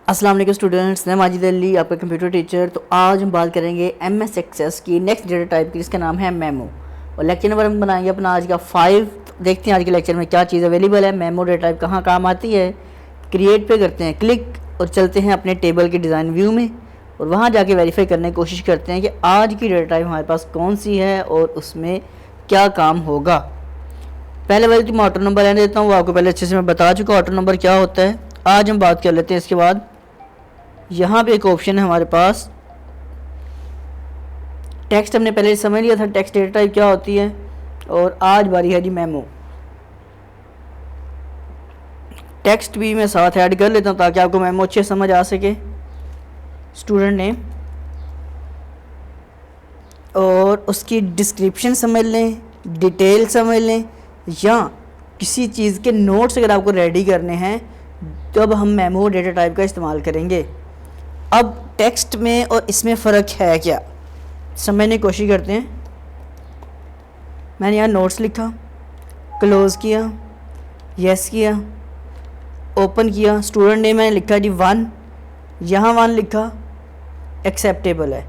अस्सलाम वालेकुम स्टूडेंट्स, मैं माजिद अली आपका कंप्यूटर टीचर। तो आज हम बात करेंगे MS एक्सेस की नेक्स्ट डेटा टाइप की, जिसका नाम है मेमो। और लेक्चर नंबर हम बनाएंगे अपना आज का 5। देखते हैं आज के लेक्चर में क्या चीज़ अवेलेबल है, मेमो डेटा टाइप कहाँ काम आती है। क्रिएट पे करते हैं क्लिक और चलते हैं अपने टेबल के डिज़ाइन व्यू में और वहाँ जाके वेरीफाई करने की कोशिश करते हैं कि आज की डेटा टाइप हमारे पास कौन सी है और उसमें क्या काम होगा। पहले वाले मैं ऑटो नंबर रहने देता हूँ, वो आपको पहले अच्छे से मैं बता चुका ऑटो नंबर क्या होता है। आज हम बात कर लेते हैं इसके बाद। यहाँ पे एक ऑप्शन है हमारे पास टेक्स्ट, हमने पहले समझ लिया था टेक्स्ट डेटा टाइप क्या होती है। और आज बारी है जी मेमो। टेक्स्ट भी मैं साथ ऐड कर लेता हूँ ताकि आपको मेमो अच्छे समझ आ सके। स्टूडेंट नेम और उसकी डिस्क्रिप्शन समझ लें, डिटेल समझ लें, या किसी चीज़ के नोट्स अगर आपको रेडी करने हैं तो अब हम मेमो डेटा टाइप का इस्तेमाल करेंगे। अब टेक्स्ट में और इसमें फ़र्क है क्या, समझने की कोशिश करते हैं। मैंने यहाँ नोट्स लिखा, क्लोज़ किया, यस किया, ओपन किया। स्टूडेंट नेम मैंने लिखा जी 1, यहाँ 1 लिखा, एक्सेप्टेबल है।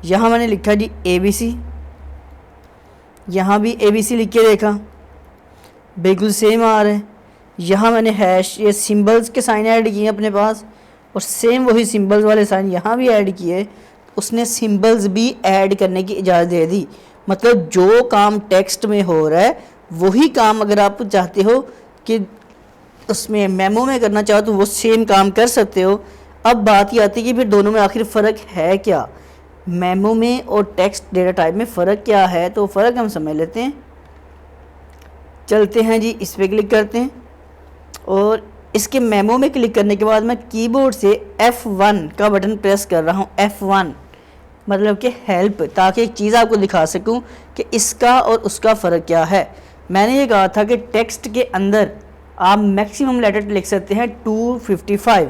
यहाँ मैंने लिखा जी ABC, यहाँ भी ABC लिख के देखा, बिल्कुल सेम आ रहा है। यहाँ मैंने हैश ये सिंबल्स के साइन ऐड किए अपने पास और सेम वही सिंबल्स वाले साइन यहाँ भी ऐड किए। उसने सिंबल्स भी ऐड करने की इजाज़त दे दी। मतलब जो काम टेक्स्ट में हो रहा है वही काम अगर आप चाहते हो कि उसमें मेमो में करना चाहो तो वो सेम काम कर सकते हो। अब बात ये आती है कि फिर दोनों में आखिर फ़र्क है क्या, मेमो में और टेक्स्ट डेटा टाइप में फ़र्क क्या है। तो फ़र्क हम समझ लेते हैं। चलते हैं जी, इस पर क्लिक करते हैं और इसके मेमो में क्लिक करने के बाद मैं कीबोर्ड से F1 का बटन प्रेस कर रहा हूँ। F1 मतलब कि हेल्प, ताकि एक चीज़ आपको दिखा सकूँ कि इसका और उसका फ़र्क क्या है। मैंने ये कहा था कि टेक्स्ट के अंदर आप मैक्सिमम लेटर लिख सकते हैं 255,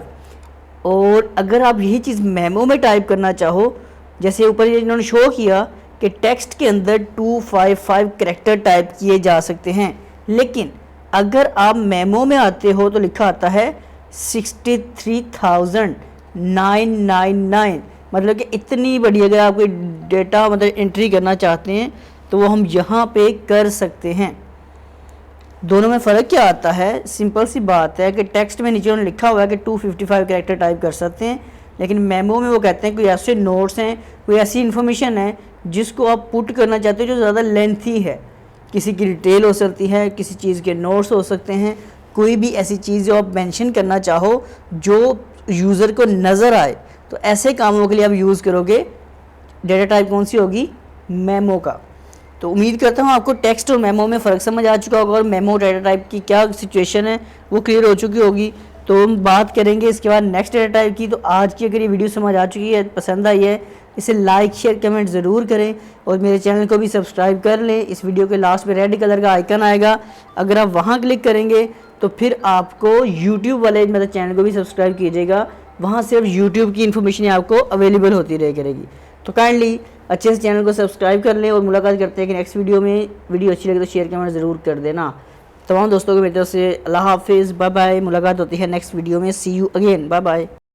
और अगर आप यही चीज़ मेमो में टाइप करना चाहो, जैसे ऊपर ये इन्होंने शो किया कि टेक्स्ट के अंदर 255 कैरेक्टर टाइप किए जा सकते हैं, लेकिन अगर आप मेमो में आते हो तो लिखा आता है 63,999। मतलब कि इतनी बड़ी अगर आप कोई डेटा मतलब एंट्री करना चाहते हैं तो वो हम यहाँ पे कर सकते हैं। दोनों में फ़र्क क्या आता है, सिंपल सी बात है कि टेक्स्ट में नीचे उन्होंने लिखा हुआ है कि 255 कैरेक्टर टाइप कर सकते हैं, लेकिन मेमो में वो कहते हैं कोई ऐसे नोट्स हैं, कोई ऐसी इन्फॉर्मेशन है जिसको आप पुट करना चाहते हो जो ज़्यादा लेंथी है। किसी की डिटेल हो सकती है, किसी चीज़ के नोट्स हो सकते हैं, कोई भी ऐसी चीज़ जो आप मेंशन करना चाहो जो यूज़र को नज़र आए, तो ऐसे कामों के लिए आप यूज़ करोगे डेटा टाइप कौन सी होगी, मेमो का। तो उम्मीद करता हूँ आपको टेक्स्ट और मेमो में फ़र्क समझ आ चुका होगा और मेमो डेटा टाइप की क्या सिचुएशन है वो क्लियर हो चुकी होगी। तो हम बात करेंगे इसके बाद नेक्स्ट डेटा टाइप की। तो आज की अगर ये वीडियो समझ आ चुकी है, पसंद आई है, इसे लाइक शेयर कमेंट ज़रूर करें और मेरे चैनल को भी सब्सक्राइब कर लें। इस वीडियो के लास्ट में रेड कलर का आइकन आएगा, अगर आप वहाँ क्लिक करेंगे तो फिर आपको यूट्यूब वाले मेरे चैनल को भी सब्सक्राइब कीजिएगा, वहाँ सिर्फ यूट्यूब की इन्फॉर्मेशन आपको अवेलेबल होती रह करेगी। तो काइंडली अच्छे से चैनल को सब्सक्राइब कर लें और मुलाकात करते हैं कि नेक्स्ट वीडियो में। वीडियो अच्छी लगे तो शेयर कमेंट ज़रूर कर देना। तमाम दोस्तों को मेरी तरफ से अल्लाह हाफिज़, बाय बाय। मुलाकात होती है नेक्स्ट वीडियो में। सी यू अगेन, बाय बाय।